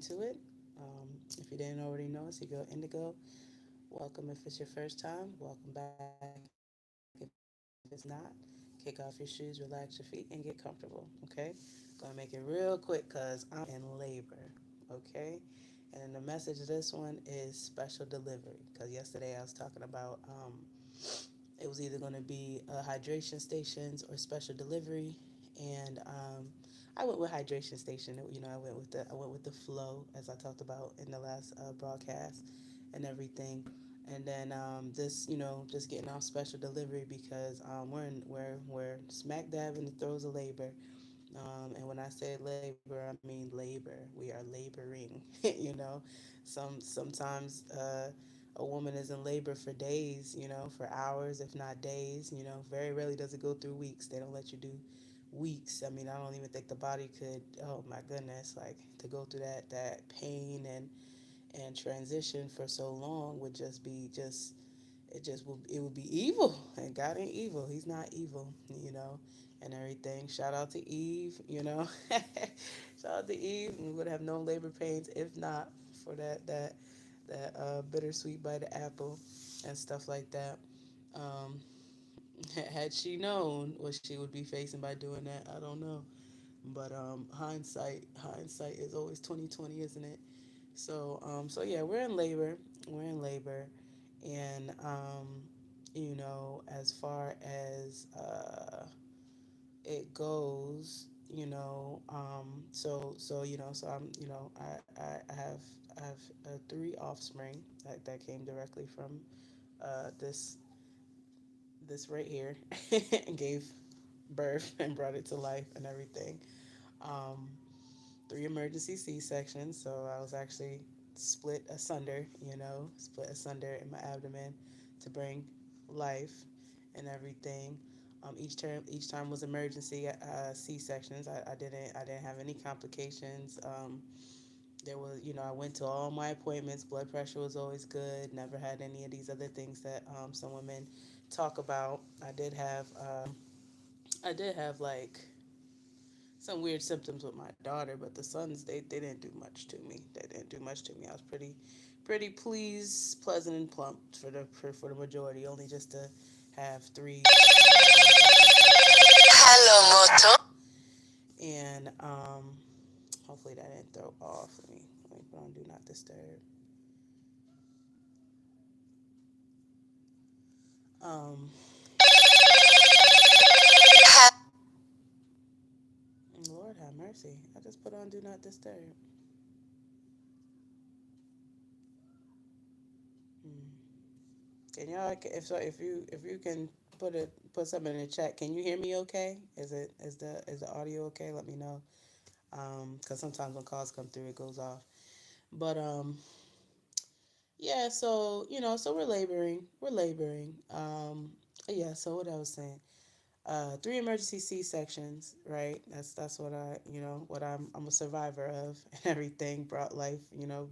into it. If you didn't already know us, you go Indigo. Welcome if it's your first time. Welcome back if it's not. Kick off your shoes, relax your feet, and get comfortable. Okay? Gonna make it real quick because I'm in labor. Okay? And then the message of this one is special delivery. Because yesterday I was talking about it was either going to be hydration stations or special delivery, and I went with hydration station. You know, I went with the flow as I talked about in the last broadcast and everything. And then this, just getting off special delivery because we're smack dab in the throes of labor. And when I say labor, I mean labor. We are laboring. Sometimes a woman is in labor for days, for hours, if not days. Very rarely does it go through weeks. They don't let you do weeks. I mean, I don't even think the body could. Oh my goodness, like to go through that pain and transition for so long would just be just it would be evil, and God ain't evil. He's not evil, and everything. Shout out to Eve. Shout out to Eve. We would have no labor pains if not for that bittersweet bite of apple and stuff like that. um had she known what she would be facing by doing that, I don't know. But hindsight is always 2020, isn't it? So yeah, we're in labor. And as far as it goes, so I have three offspring that came directly from this right here, and gave birth and brought it to life and everything. um Three emergency C-sections, so I was actually split asunder in my abdomen to bring life and everything. Each time was emergency C-sections. I didn't have any complications. There was, I went to all my appointments. Blood pressure was always good. Never had any of these other things that some women talk about. I did have like some weird symptoms with my daughter, but the sons, they didn't do much to me. They didn't do much to me. I was pretty pleased, pleasant, and plump for the majority. Only just to have three Hello, Moto. and hopefully that didn't throw off. Let me put on do not disturb. Um, Lord have mercy. I just put on do not disturb. Hmm. Can y'all, if you can put something in the chat, can you hear me okay? Is the audio okay? Let me know. Because sometimes when calls come through, it goes off. But yeah. So we're laboring. Yeah. So what I was saying, three emergency C sections, right? That's what I'm a survivor of, and everything brought life,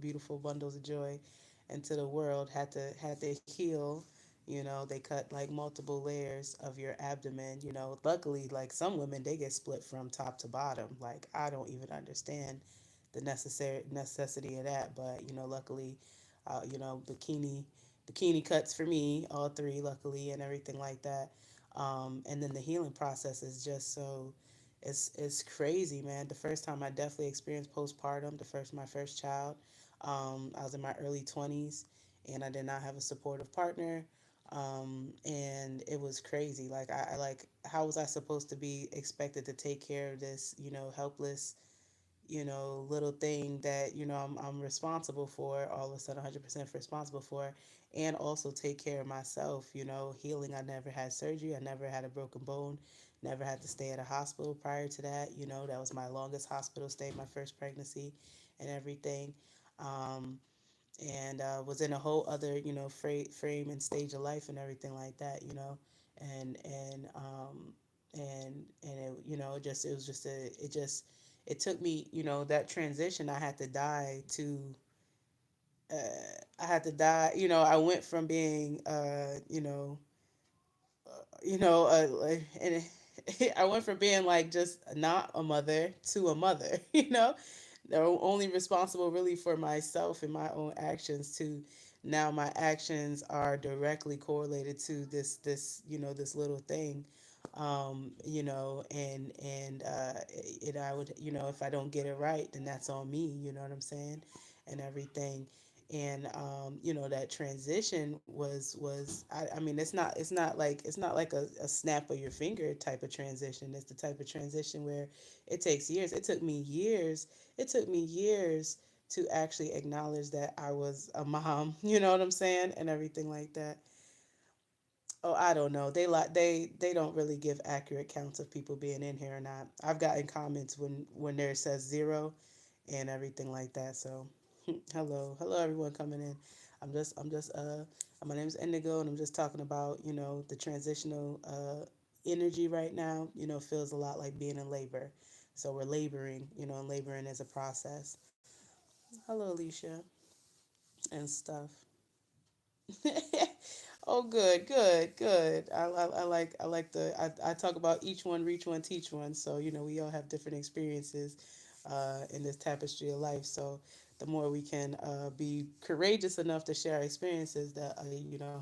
beautiful bundles of joy into the world. Had to heal. They cut like multiple layers of your abdomen. Luckily, like some women, they get split from top to bottom. Like I don't even understand the necessary necessity of that, but luckily, bikini cuts for me, all three, luckily, and everything like that. And then the healing process is just so it's crazy, man. The first time I definitely experienced postpartum, my first child, I was in my early 20s, and I did not have a supportive partner. And it was crazy. Like I like, how was I supposed to be expected to take care of this, helpless, little thing that, I'm responsible for, all of a sudden 100% responsible for, and also take care of myself, healing. I never had surgery. I never had a broken bone, never had to stay at a hospital prior to that. That was my longest hospital stay, my first pregnancy and everything. Um, and was in a whole other, frame and stage of life and everything like that, and it, it was just it took me, that transition. uh, I had to die. I went from being, and I went from being like just not a mother to a mother, they're only responsible really for myself and my own actions. To now my actions are directly correlated to this this little thing, and I would, if I don't get it right, then that's on me, you know what I'm saying, and everything. And that transition I mean, it's not like a snap of your finger type of transition. It's the type of transition where it takes years. It took me years to actually acknowledge that I was a mom, you know what I'm saying, and everything like that. Oh, I don't know. They don't really give accurate counts of people being in here or not. I've gotten comments when there says zero and everything like that. So, hello everyone coming in. I'm just my name is Indigo, and I'm just talking about the transitional energy right now. Feels a lot like being in labor. So we're laboring, and laboring is a process. Hello, Alicia and stuff. Oh, good, good, good. I talk about each one, reach one, teach one. So we all have different experiences in this tapestry of life. So the more we can be courageous enough to share our experiences, that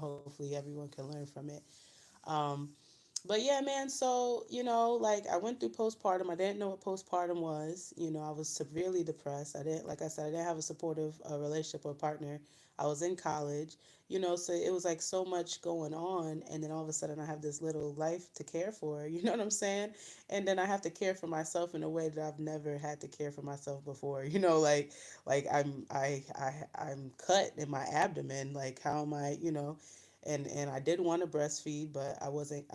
hopefully everyone can learn from it. Um, but yeah, man, so like I went through postpartum. I didn't know what postpartum was. I was severely depressed. I didn't Like I said, I didn't have a supportive relationship or partner. I was in college. So it was like so much going on, and then all of a sudden I have this little life to care for. You know what I'm saying? And then I have to care for myself in a way that I've never had to care for myself before. Like I'm cut in my abdomen. Like, how am I? And I did want to breastfeed, but I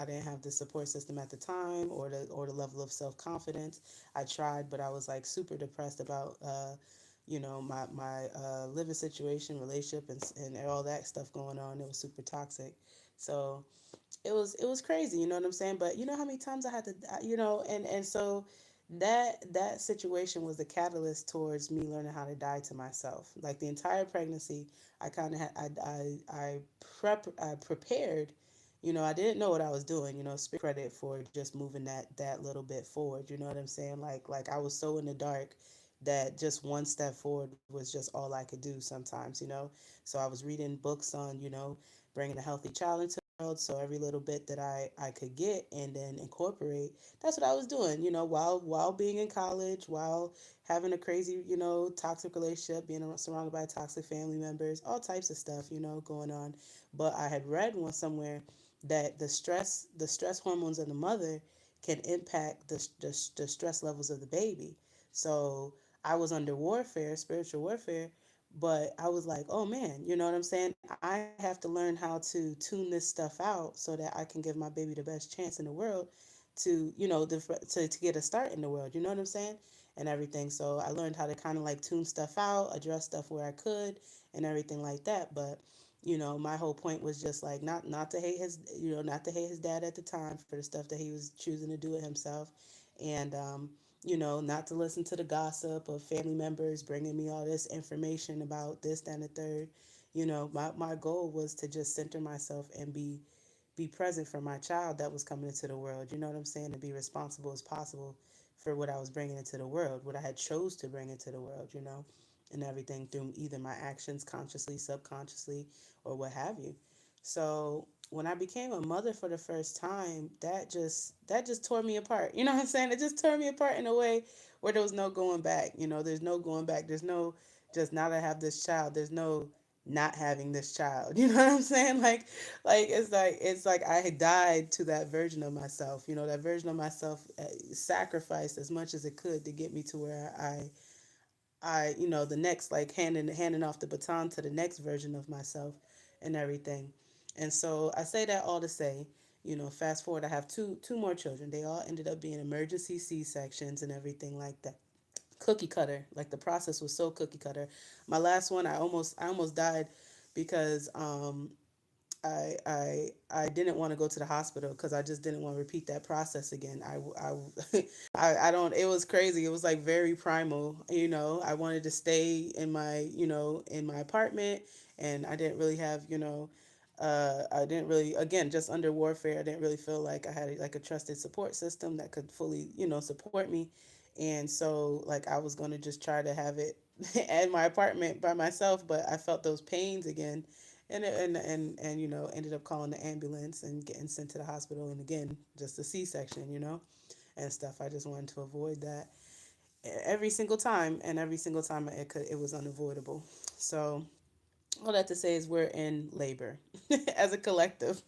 didn't have the support system at the time, or the level of self-confidence. I tried, but I was like super depressed about my living situation, relationship, and all that stuff going on. It was super toxic. So it was crazy, you know what I'm saying? But you know how many times I had to, and so that situation was the catalyst towards me learning how to die to myself. Like the entire pregnancy, I kind of had I prepared. I didn't know what I was doing. Credit for just moving that little bit forward. You know what I'm saying? Like I was so in the dark that just one step forward was just all I could do sometimes. So I was reading books on bringing a healthy child into the world. So every little bit that I could get and then incorporate, that's what I was doing, while being in college, while having a crazy, toxic relationship, being surrounded by toxic family members, all types of stuff, going on. But I had read one somewhere that the stress hormones of the mother can impact the stress levels of the baby. So I was under warfare, spiritual warfare, but I was like, oh man, you know what I'm saying? I have to learn how to tune this stuff out so that I can give my baby the best chance in the world to get a start in the world. You know what I'm saying? And everything. So I learned how to kind of like tune stuff out, address stuff where I could, and everything like that. But my whole point was just like not to hate his not to hate his dad at the time for the stuff that he was choosing to do it himself, and not to listen to the gossip of family members bringing me all this information about this, that, and the third. My goal was to just center myself and be present for my child that was coming into the world. You know what I'm saying? To be responsible as possible for what I was bringing into the world, what I had chose to bring into the world. And everything through either my actions, consciously, subconsciously, or what have you. So when I became a mother for the first time, that just tore me apart. You know what I'm saying? It just tore me apart in a way where there was no going back. There's no going back. There's no just now that I have this child. There's no not having this child. You know what I'm saying? Like it's like I had died to that version of myself. That version of myself sacrificed as much as it could to get me to where the next, like handing off the baton to the next version of myself and everything. And so I say that all to say, fast forward, I have two more children. They all ended up being emergency C-sections and everything like that. Cookie cutter. Like the process was so cookie cutter. My last one, I almost died because I didn't want to go to the hospital because I just didn't want to repeat that process again. I don't. It was crazy. It was like very primal. I wanted to stay in my apartment, and I didn't really have I didn't really, again, just under warfare. I didn't really feel like I had like a trusted support system that could fully support me, And so like I was going to just try to have it at my apartment by myself, but I felt those pains again, and ended up calling the ambulance and getting sent to the hospital, and again just a C-section, and stuff. I just wanted to avoid that every single time, and every single time it was unavoidable. So all that to say is we're in labor as a collective,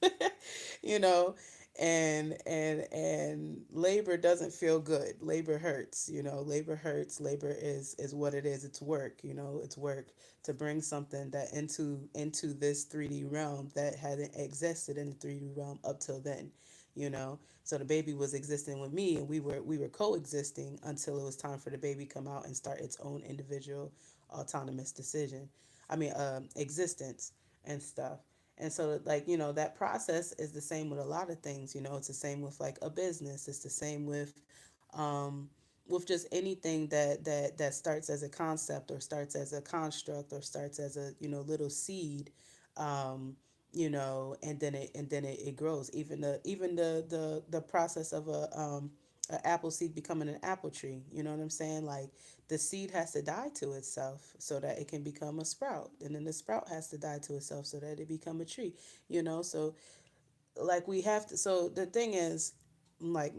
you know, and labor doesn't feel good. Labor hurts, labor hurts. Labor is what it is. It's work, it's work to bring something that into this 3D realm that hadn't existed in the 3D realm up till then, so the baby was existing with me, and we were coexisting until it was time for the baby come out and start its own individual autonomous decision. Existence and stuff. And so, like, that process is the same with a lot of things. It's the same with like a business. It's the same um, with just anything that starts as a concept, or starts as a construct, or starts as a little seed. And then it grows. Even the process of a apple seed becoming an apple tree. You know what I'm saying? Like, the seed has to die to itself so that it can become a sprout, and then the sprout has to die to itself so that it become a tree. So like we have to. So the thing is, like,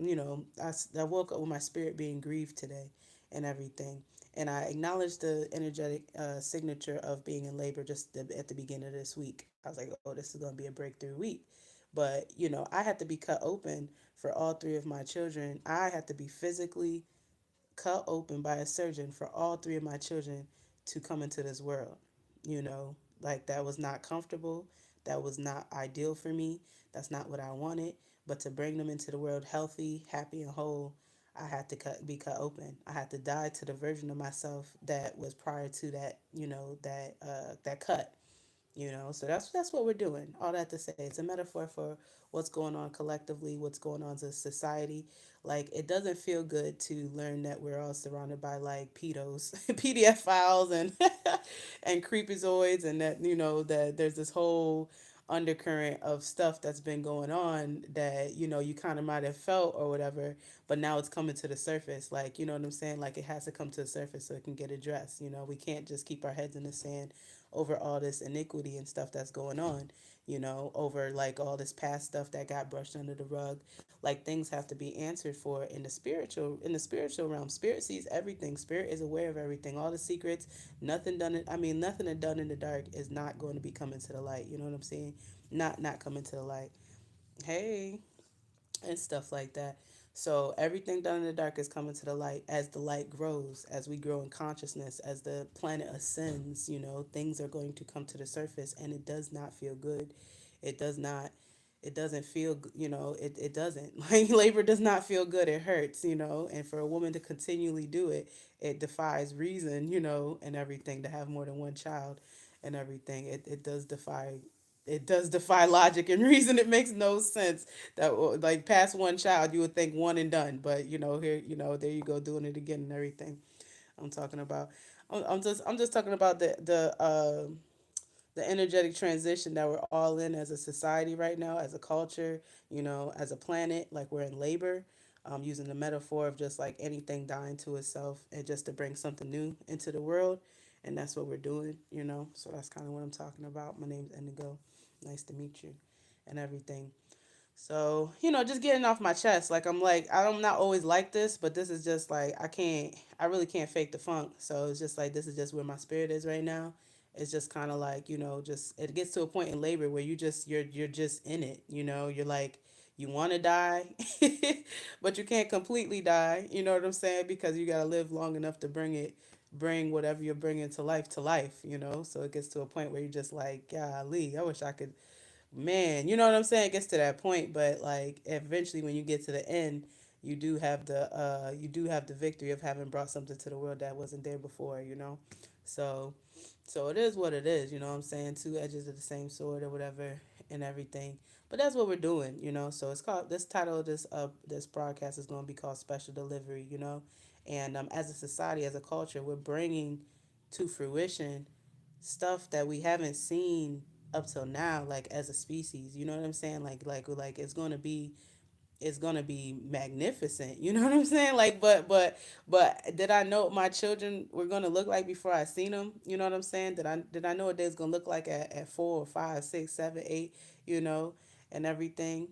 I woke up with my spirit being grieved today and everything, and I acknowledged the energetic signature of being in labor just at the beginning of this week. I was like, oh, this is going to be a breakthrough week. But I had to be cut open for all three of my children. I had to be physically cut open by a surgeon for all three of my children to come into this world. Like, that was not comfortable. That was not ideal for me. That's not what I wanted. But to bring them into the world healthy, happy, and whole, I had to be cut open. I had to die to the version of myself that was prior to that, that cut. So that's what we're doing. All that to say, it's a metaphor for what's going on collectively, what's going on as a society. Like, it doesn't feel good to learn that we're all surrounded by like pedos, PDF files, and and creepazoids, and that that there's this whole undercurrent of stuff that's been going on that you kind of might have felt or whatever, but now it's coming to the surface. Like, you know what I'm saying? Like, it has to come to the surface so it can get addressed. We can't just keep our heads in the sand over all this iniquity and stuff that's going on, over like all this past stuff that got brushed under the rug. Like, things have to be answered for in the spiritual realm. Spirit sees everything. Spirit is aware of everything, all the secrets. Nothing done in the dark is not going to be coming to the light. You know what I'm saying? Not coming to the light. Hey, and stuff like that. So everything done in the dark is coming to the light as the light grows, as we grow in consciousness, as the planet ascends. Things are going to come to the surface, and it does not feel good. It does not. It doesn't feel. It doesn't. Like, labor does not feel good. It hurts. And for a woman to continually do it, it defies reason. And everything, to have more than one child, and everything. It does defy logic and reason. It makes no sense that, like, past one child you would think one and done, but here, there you go, doing it again and everything. I'm talking about. I'm just talking about the energetic transition that we're all in as a society right now, as a culture, as a planet. Like, we're in labor. Using the metaphor of just like anything dying to itself, and just to bring something new into the world. And that's what we're doing. So that's kind of what I'm talking about. My name's Indigo. Nice to meet you and everything. So, just getting off my chest. Like, I'm not always like this, but this is just like, I really can't fake the funk. So it's just like, this is just where my spirit is right now. It's just kind of like, just, it gets to a point in labor where you're just in it. You're like, you want to die, but you can't completely die. You know what I'm saying? Because you got to live long enough to bring whatever you're bringing to life. So it gets to a point where you're just like, golly, I wish I could. Man, you know what I'm saying? It gets to that point, but like, eventually when you get to the end, you do have the victory of having brought something to the world that wasn't there before. So so it is what it is, you know what I'm saying? Two edges of the same sword or whatever, and everything. But that's what we're doing. So it's called, this title of this broadcast is going to be called Special Delivery. And as a society, as a culture, we're bringing to fruition stuff that we haven't seen up till now, like, as a species. You know what I'm saying? Like it's going to be is gonna be magnificent. You know what I'm saying? Like, but did I know what my children were gonna look like before I seen them? You know what I'm saying? Did I know what they was gonna look like at 4 or 5, 6, 7, 8? You know, and everything.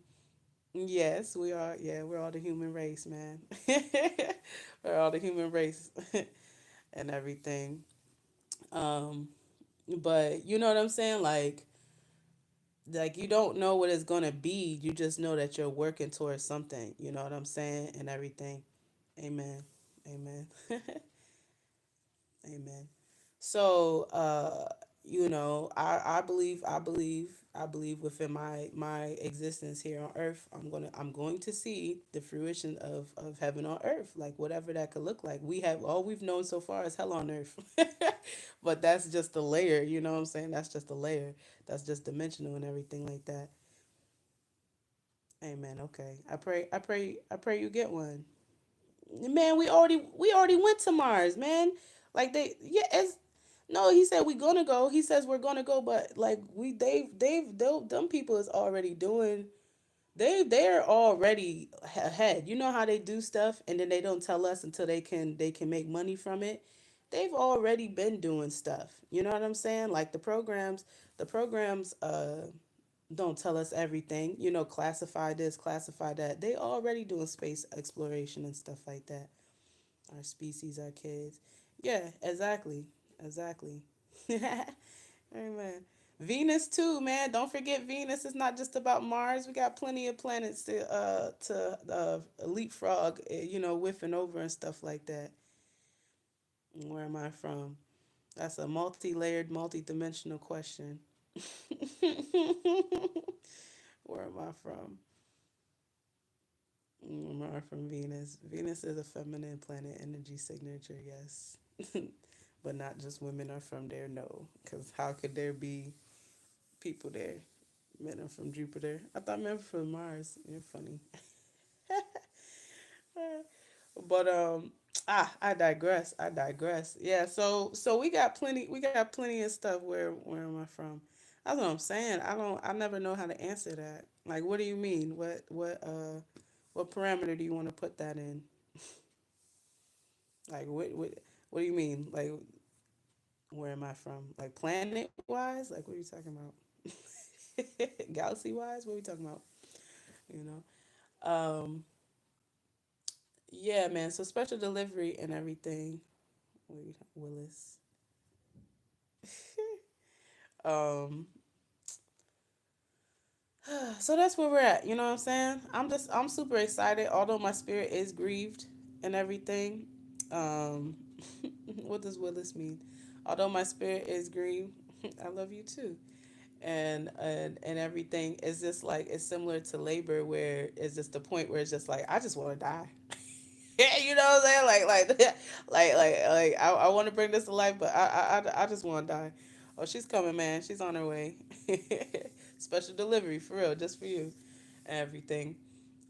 Yes, we are. Yeah, we're all the human race, man. We're all the human race and everything. Um, but you know what I'm saying? Like you don't know what it's gonna be. You just know that you're working towards something. You know what I'm saying? And everything. Amen. Amen. Amen. So, I believe within my existence here on earth, I'm going to see the fruition of heaven on earth, like whatever that could look like. All we've known so far is hell on earth. But that's just a layer, you know what I'm saying? That's just a layer. That's just dimensional and everything like that. Amen. Okay. I pray you get one. Man, we already went to Mars, man. Like yeah, it's no, he said we gonna go. He says we're gonna go, but like them people is already doing. They're already ahead. You know how they do stuff, and then they don't tell us until they can make money from it. They've already been doing stuff. You know what I'm saying? Like the programs don't tell us everything. You know, classify this, classify that. They already doing space exploration and stuff like that. Our species, our kids. Yeah, exactly. Exactly. Amen. Venus too, man. Don't forget Venus. It's not just about Mars. We got plenty of planets to leapfrog, with and over and stuff like that. Where am I from? That's a multi-layered, multi-dimensional question. Where am I from? Am I from Venus? Venus is a feminine planet energy signature, yes. But not just women are from there, no. Because how could there be people there? Men are from Jupiter. I thought men were from Mars. You're funny. But I digress. I digress. Yeah, so we got plenty of stuff. Where am I from? That's what I'm saying. I never know how to answer that. Like, what do you mean? What parameter do you want to put that in? Like, what do you mean? Like, where am I from? Like, planet wise? Like, what are you talking about? Galaxy wise? What are we talking about? You know? Yeah, man. So special delivery and everything. Wait, Willis. Um, so that's where we're at. You know what I'm saying? I'm super excited. Although my spirit is grieved and everything. Um, what does Willis mean? Although my spirit is grieved, I love you too. And everything is just like it's similar to labor, where it's just the point where it's just like I just want to die. Yeah, you know what I'm saying? Like I want to bring this to life, but I just want to die. Oh, she's coming, man. She's on her way. Special delivery for real, just for you, and everything.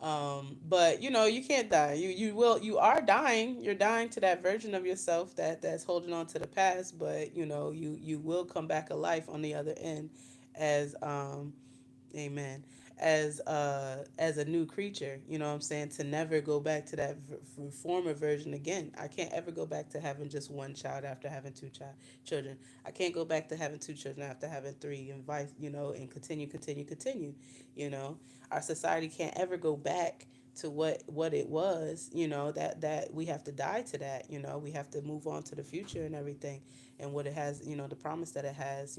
But you can't die. You are dying. You're dying to that version of yourself that's holding on to the past. But you will come back alive on the other end, as amen, as a new creature. You know what I'm saying? To never go back to that former version again. I can't ever go back to having just one child after having two children. I can't go back to having two children after having three, and vice, and continue. You know, our society can't ever go back to what it was. That we have to die to that. We have to move on to the future and everything, and what it has. The promise that it has.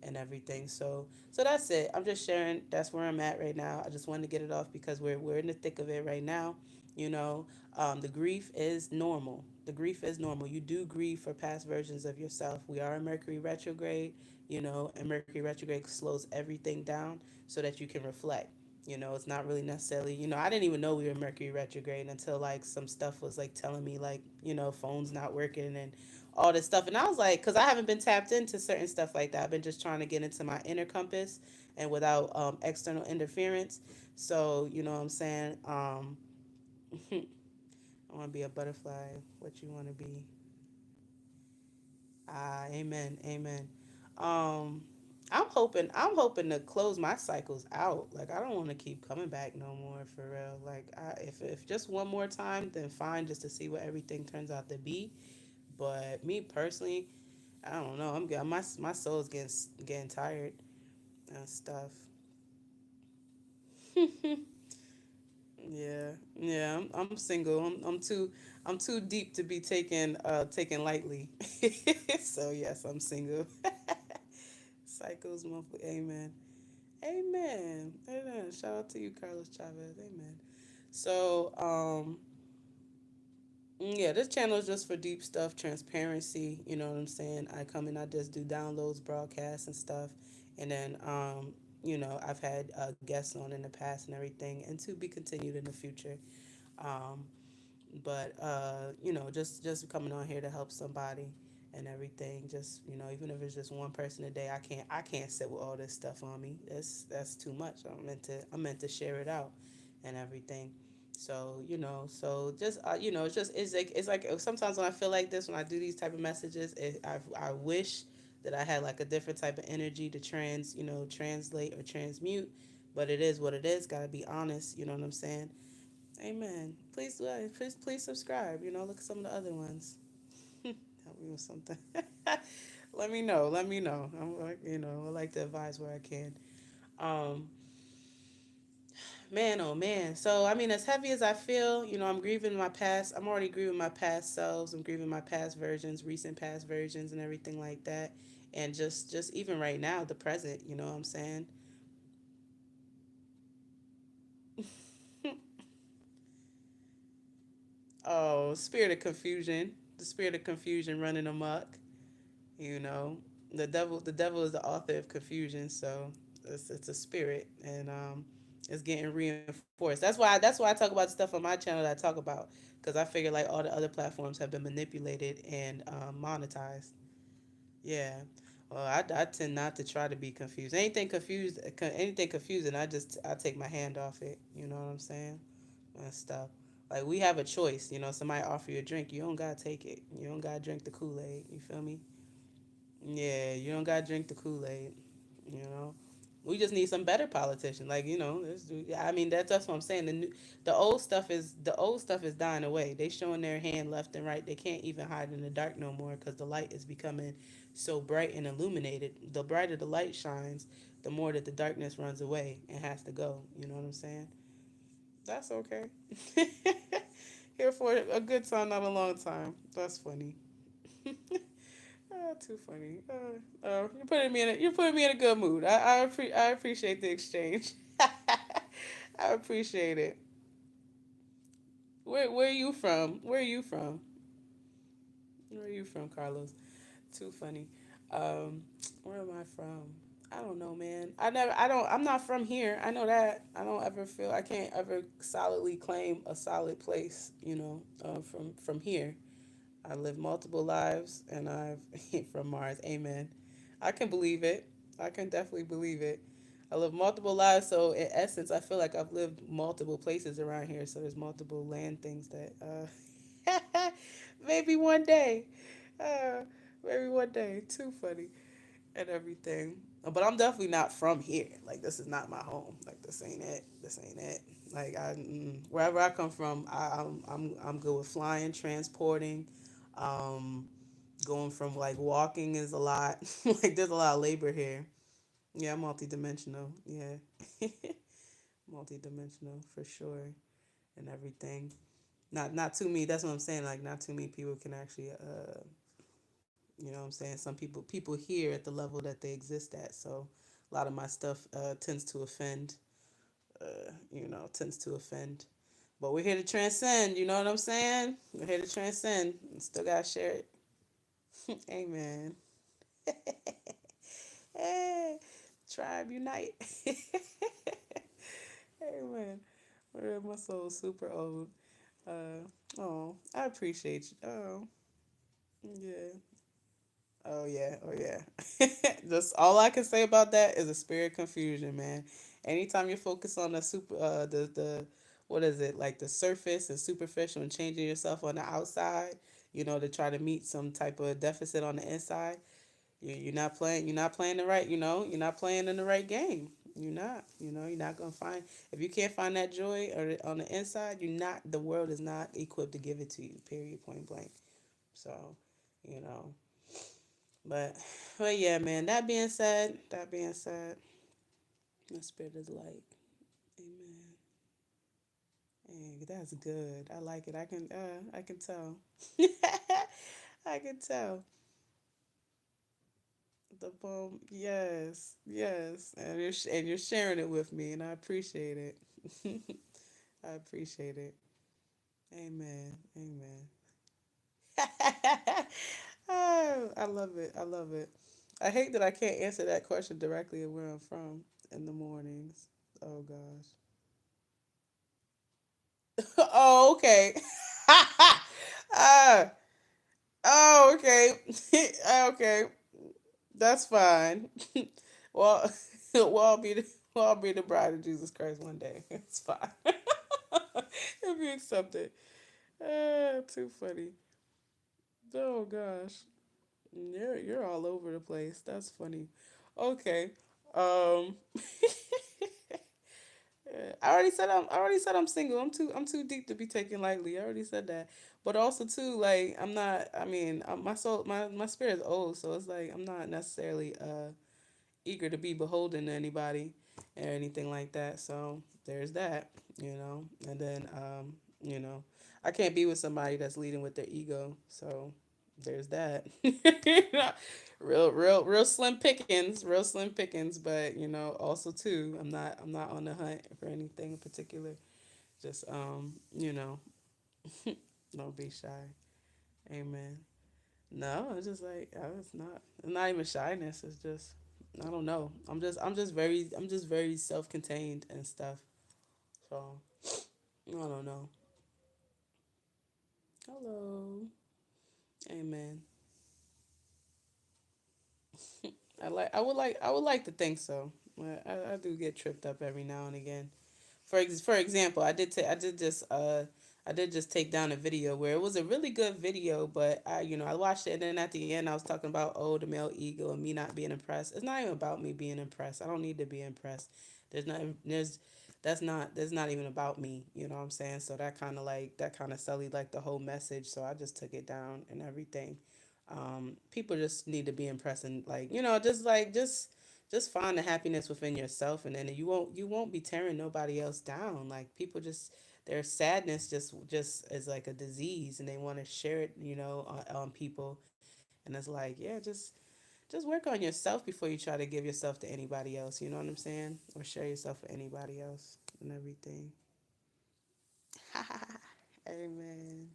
And everything. So that's it. I'm just sharing. That's where I'm at right now. I just wanted to get it off because we're in the thick of it right now. You know, the grief is normal. The grief is normal. You do grieve for past versions of yourself. We are in Mercury retrograde. And Mercury retrograde slows everything down so that you can reflect. It's not really necessarily. I didn't even know we were in Mercury retrograde until like some stuff was like telling me like phones not working and all this stuff. And I was like, because I haven't been tapped into certain stuff like that. I've been just trying to get into my inner compass and without external interference. So, you know what I'm saying? I want to be a butterfly. What you want to be? Ah, amen. Amen. Um, I'm hoping to close my cycles out. Like I don't want to keep coming back no more for real. Like if just one more time, then fine, just to see what everything turns out to be. But me personally, I don't know. I'm getting my soul's getting tired and stuff. Yeah, yeah. I'm single. I'm too deep to be taken lightly. So yes, I'm single. Cycles monthly. Amen. Amen. Amen. Shout out to you, Carlos Chavez. Amen. So, yeah, this channel is just for deep stuff, transparency. You know what I'm saying? I come in, I just do downloads, broadcasts, and stuff. And then, I've had guests on in the past and everything, and to be continued in the future. Um, but just coming on here to help somebody and everything. Just even if it's just one person a day, I can't sit with all this stuff on me. That's too much. I'm meant to share it out and everything. So just it's like sometimes when I feel like this, when I do these type of messages, I wish that I had like a different type of energy to translate or transmute, but it is what it is. Got to be honest. You know what I'm saying? Amen. Please subscribe. Look at some of the other ones. Help me with something. Let me know. Let me know. I like to advise where I can. Um, Man, oh man. So I mean, as heavy as I feel, I'm grieving my past. I'm already grieving my past selves. I'm grieving my past versions, recent past versions, and everything like that. And just even right now, the present. You know what I'm saying? Oh, spirit of confusion. The spirit of confusion running amok. You know, the devil is the author of confusion, so it's a spirit, and it's getting reinforced. That's why I talk about stuff on my channel that I talk about, because I figure like all the other platforms have been manipulated and monetized. Yeah. Well, I tend not to try to be confused. Anything confusing, I take my hand off it. You know what I'm saying? And stuff. Like we have a choice. Somebody offer you a drink, you don't gotta take it. You don't gotta drink the Kool Aid. You feel me? Yeah, you don't gotta drink the Kool Aid. You know, we just need some better politicians. Like I mean, that's what I'm saying. The old stuff is dying away. They showing their hand left and right. They can't even hide in the dark no more because the light is becoming so bright and illuminated. The brighter the light shines, the more that the darkness runs away and has to go. You know what I'm saying? That's okay. Here for a good time, not a long time. That's funny. Too funny. You're putting me in a good mood. I appreciate the exchange. I appreciate it. Where are you from? Where are you from? Where are you from, Carlos? Too funny. Um, where am I from? I don't know, man. I'm not from here. I know that. I can't ever solidly claim a solid place, from here. I live multiple lives, and I've from Mars. Amen. I can believe it. I can definitely believe it. I live multiple lives, so in essence, I feel like I've lived multiple places around here. So there's multiple land things that maybe one day, uh, maybe one day. Too funny and everything. But I'm definitely not from here. Like this is not my home. Like this ain't it. This ain't it. Like wherever I come from, I'm good with flying, transporting, um, going from like walking is a lot. Like there's a lot of labor here. Yeah, multidimensional. Yeah, multidimensional for sure, and everything. Not too many. That's what I'm saying. Like not too many people can actually you know what I'm saying? Some people here at the level that they exist at. So a lot of my stuff tends to offend. Tends to offend. But we're here to transcend. You know what I'm saying? We're here to transcend. And still gotta share it. Amen. Hey, tribe unite. Amen. My soul's super old. Oh, I appreciate you. Oh, yeah. Oh yeah, oh yeah. Just all I can say about that is a spirit confusion, man. Anytime you focus on the what is it like the surface and superficial and changing yourself on the outside, to try to meet some type of deficit on the inside, You're not playing. You're not playing the right. You're not playing in the right game. You're not. You're not gonna find. If you can't find that joy or on the inside, you're not. The world is not equipped to give it to you. Period. Point blank. So, you know. But, but yeah, man. That being said, my spirit is light. Amen. Hey, that's good. I like it. I can tell. I can tell. The poem, yes, yes, and you're sharing it with me, and I appreciate it. I appreciate it. Amen. Amen. Oh, I love it. I love it. I hate that I can't answer that question directly of where I'm from in the mornings. Oh gosh. Oh, okay. uh, oh, okay. Okay. That's fine. Well, well, I'll be the bride of Jesus Christ one day. It's fine. If you accept it. Too funny. Oh gosh, you're all over the place. That's funny. Okay. Um. I already said I'm single. I'm too deep to be taken lightly. I already said that. But also too, like I'm not. I mean, my soul, my spirit is old, so it's like I'm not necessarily eager to be beholden to anybody or anything like that. So there's that, And then, I can't be with somebody that's leading with their ego. So there's that. Real slim pickings, real slim pickings. But also too, I'm not on the hunt for anything in particular. Just don't be shy. Amen. No, it's just like it's not even shyness. It's just I don't know. I'm just very self contained and stuff. So I don't know. Hello. Amen. I would like to think so. I do get tripped up every now and again. For example, I did just take down a video where it was a really good video, but I watched it and then at the end I was talking about the male ego and me not being impressed. It's not even about me being impressed. I don't need to be impressed. There's not there's that's not even about me. You know what I'm saying? So that kind of sullied like the whole message. So I just took it down and everything. People just need to be impressed and just find the happiness within yourself, and then you won't be tearing nobody else down. Like people just their sadness just is like a disease, and they want to share it, on people, and it's like just work on yourself before you try to give yourself to anybody else. You know what I'm saying? Or share yourself with anybody else and everything. Amen.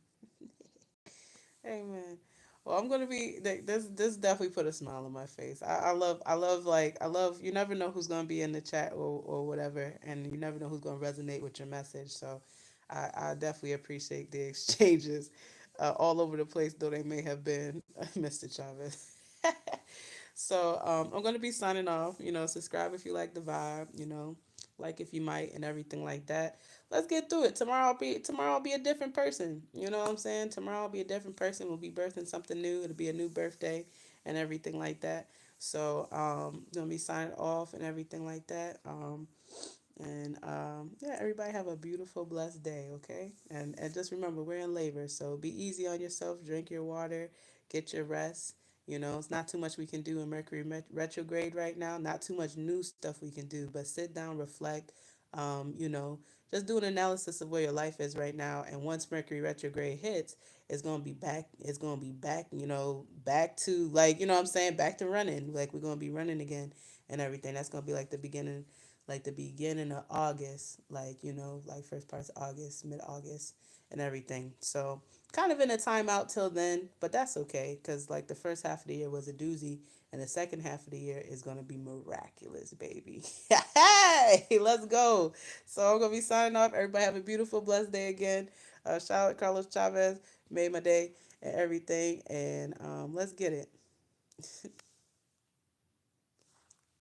Amen. Well, I'm gonna be this definitely put a smile on my face. I love you never know who's gonna be in the chat or whatever, and you never know who's gonna resonate with your message. So I definitely appreciate the exchanges all over the place, though they may have been, Mr. Chavez. So I'm gonna be signing off. Subscribe if you like the vibe. Like if you might and everything like that. Let's get through it. Tomorrow I'll be a different person. You know what I'm saying? Tomorrow I'll be a different person. We'll be birthing something new. It'll be a new birthday and everything like that. So gonna be signing off and everything like that. And yeah, everybody have a beautiful, blessed day, okay? And just remember, we're in labor, so be easy on yourself. Drink your water, get your rest. It's not too much we can do in Mercury retrograde right now. Not too much new stuff we can do, but sit down, reflect. Um, you know, just do an analysis of where your life is right now. And once Mercury retrograde hits, it's gonna be back. It's gonna be back. Back to like what I'm saying, back to running. Like we're gonna be running again and everything. That's gonna be like the beginning of August, like first parts of August, mid August, and everything. So kind of in a timeout till then, but that's okay because like the first half of the year was a doozy, and the second half of the year is gonna be miraculous, baby. Hey, let's go. So I'm gonna be signing off. Everybody have a beautiful, blessed day again. Shout out Carlos Chavez, made my day and everything, and let's get it.